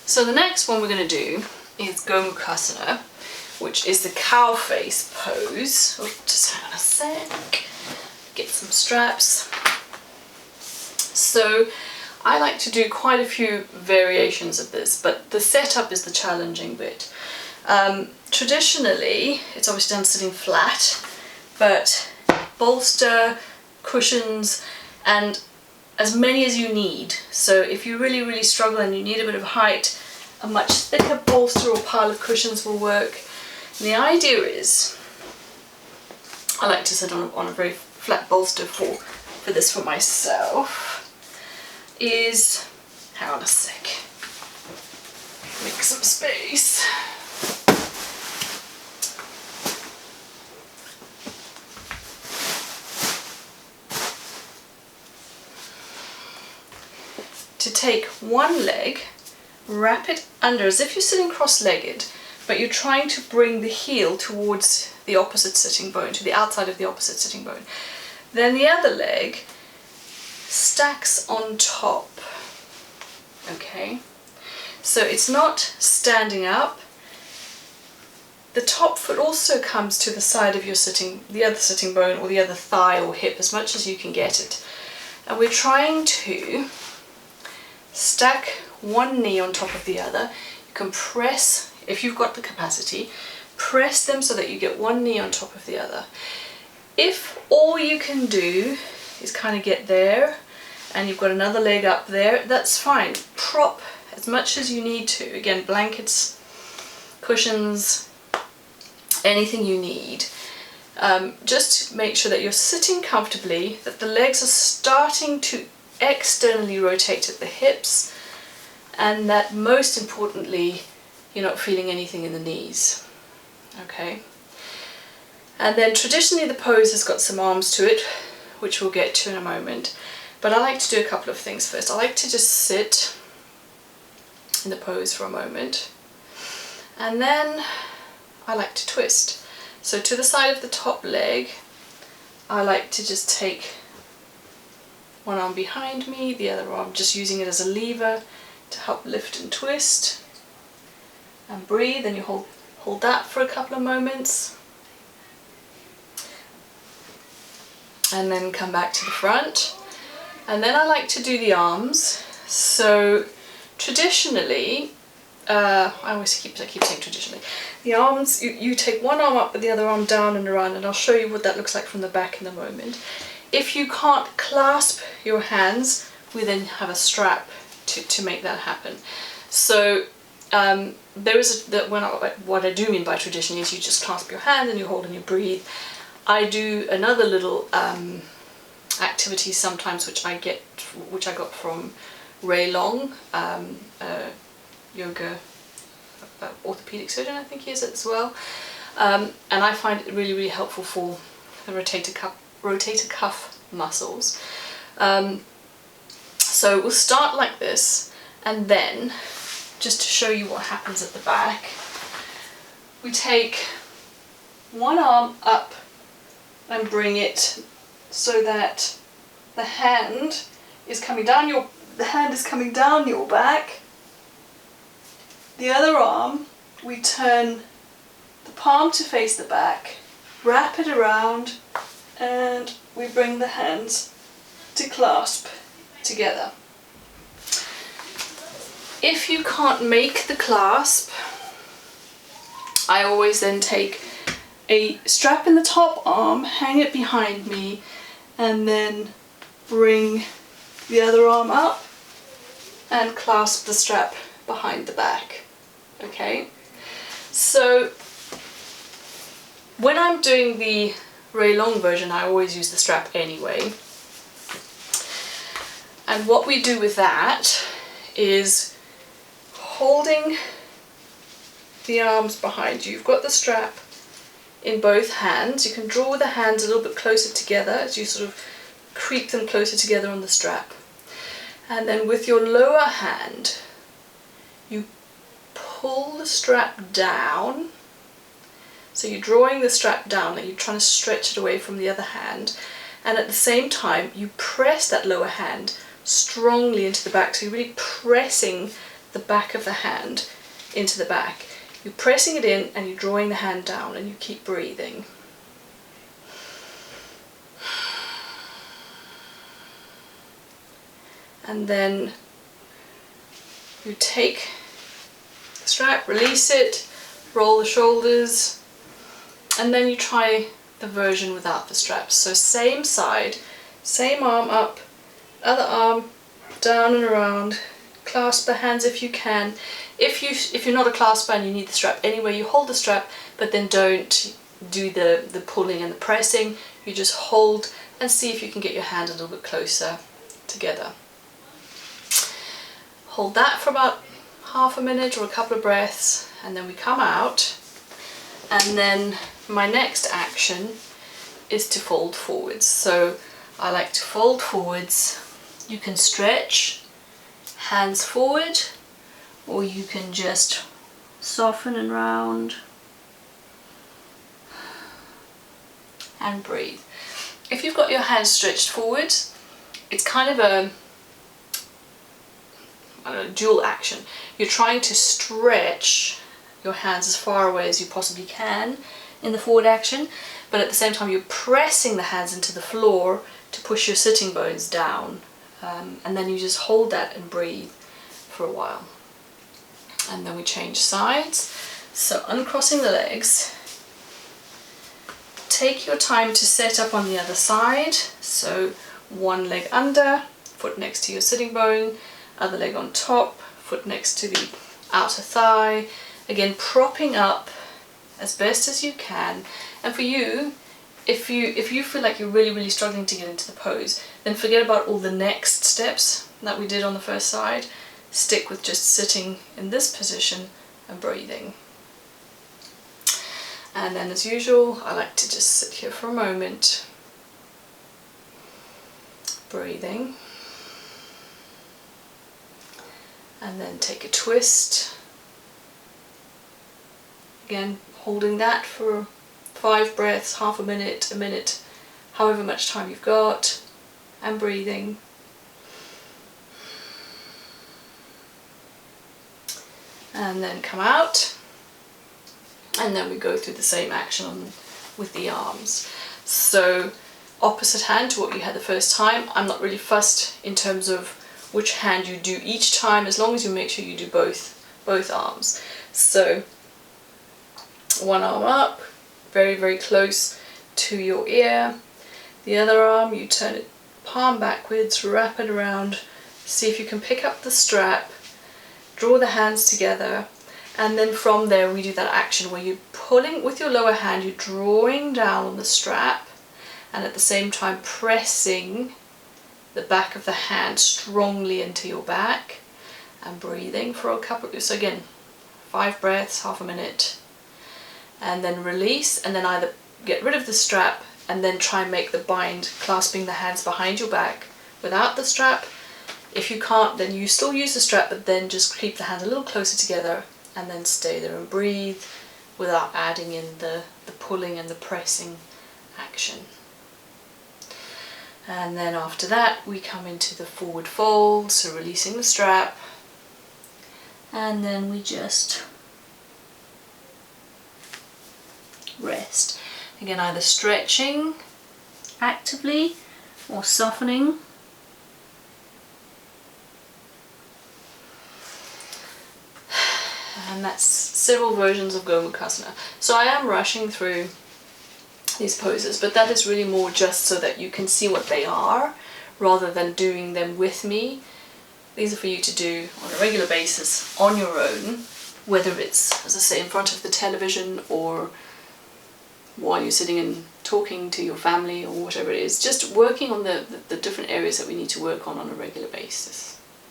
So the next one we're going to do is Gomukhasana, which is the cow face pose. Oh, just hang on a sec. Get some straps. So I like to do quite a few variations of this, but the setup is the challenging bit. Traditionally, it's obviously done sitting flat, but bolster, cushions, and as many as you need. So if you really struggle and you need a bit of height, a much thicker bolster or pile of cushions will work. And the idea is, I like to sit on a very flat bolster for this for myself, is, hang on a sec, make some space. To take one leg, wrap it under as if you're sitting cross-legged, but you're trying to bring the heel towards the opposite sitting bone, to the outside of the opposite sitting bone. Then the other leg stacks on top, okay? So it's not standing up. The top foot also comes to the side of your the other sitting bone or the other thigh or hip as much as you can get it. And we're trying to stack one knee on top of the other. You can press, if you've got the capacity, press them so that you get one knee on top of the other. If all you can do is kind of get there and you've got another leg up there, that's fine. Prop as much as you need to. Again, blankets, cushions, anything you need. Just to make sure that you're sitting comfortably, that the legs are starting to externally rotate at the hips, and that most importantly you're not feeling anything in the knees. Okay, and then traditionally the pose has got some arms to it, which we'll get to in a moment, but I like to do a couple of things first. I like to just sit in the pose for a moment, and then I like to twist. So to the side of the top leg, I like to just take one arm behind me, the other arm just using it as a lever to help lift and twist, and breathe, and you hold that for a couple of moments, and then come back to the front. And then I like to do the arms. So traditionally, I keep saying traditionally, the arms, you take one arm up with the other arm down and around, and I'll show you what that looks like from the back in a moment. If you can't clasp your hands, we then have a strap to make that happen. So there is what I do mean by tradition is you just clasp your hand and you hold and you breathe. I do another little activity sometimes which I got from Ray Long, yoga orthopedic surgeon, I think he is as well, and I find it really helpful for the rotator cuff muscles. So we'll start like this, and then just to show you what happens at the back, we take one arm up and bring it so that the hand is coming down your back. The other arm, we turn the palm to face the back, wrap it around, and we bring the hands to clasp together. If you can't make the clasp, I always then take a strap in the top arm, hang it behind me, and then bring the other arm up and clasp the strap behind the back. Okay, so when I'm doing the Ray Long version, I always use the strap anyway. And what we do with that is holding the arms behind you. You've got the strap in both hands. You can draw the hands a little bit closer together as you sort of creep them closer together on the strap. And then with your lower hand, you pull the strap down. So you're drawing the strap down, like you're trying to stretch it away from the other hand. And at the same time, you press that lower hand strongly into the back. So you're really pressing the back of the hand into the back. You're pressing it in and you're drawing the hand down, and you keep breathing. And then you take the strap, release it, roll the shoulders, and then you try the version without the straps. So same side, same arm up, other arm down and around, clasp the hands if you can. If you're not a clasper and you need the strap anyway, you hold the strap, but then don't do the pulling and the pressing. You just hold and see if you can get your hand a little bit closer together. Hold that for about half a minute or a couple of breaths, and then we come out. And then my next action is to fold forwards. So I like to fold forwards. You can stretch, hands forward, or you can just soften and round and breathe. If you've got your hands stretched forward, it's kind of a dual action. You're trying to stretch your hands as far away as you possibly can in the forward action, but at the same time you're pressing the hands into the floor to push your sitting bones down, and then you just hold that and breathe for a while. And then we change sides. So uncrossing the legs, take your time to set up on the other side. So one leg under, foot next to your sitting bone, other leg on top, foot next to the outer thigh. Again, propping up as best as you can. And for you, if you feel like you're really struggling to get into the pose, then forget about all the next steps that we did on the first side. Stick with just sitting in this position and breathing. And then as usual, I like to just sit here for a moment, breathing. And then take a twist. Again, holding that for 5 breaths, half a minute, however much time you've got, and breathing. And then come out, and then we go through the same action with the arms. So opposite hand to what you had the first time. I'm not really fussed in terms of which hand you do each time, as long as you make sure you do both arms. So one arm up, very close to your ear. The other arm, you turn it palm backwards, wrap it around, see if you can pick up the strap, draw the hands together, and then from there we do that action where you're pulling with your lower hand, you're drawing down on the strap, and at the same time pressing the back of the hand strongly into your back, and breathing for a couple, so again 5 breaths, half a minute, and then release, and then either get rid of the strap and then try and make the bind, clasping the hands behind your back without the strap. If you can't, then you still use the strap, but then just keep the hands a little closer together and then stay there and breathe without adding in the pulling and the pressing action. And then after that we come into the forward fold, so releasing the strap, and then we just rest. Again, either stretching actively or softening. And that's several versions of Gomukhasana. So I am rushing through these poses, but that is really more just so that you can see what they are rather than doing them with me. These are for you to do on a regular basis on your own, whether it's, as I say, in front of the television or while you're sitting and talking to your family or whatever it is, just working on the different areas that we need to work on a regular basis.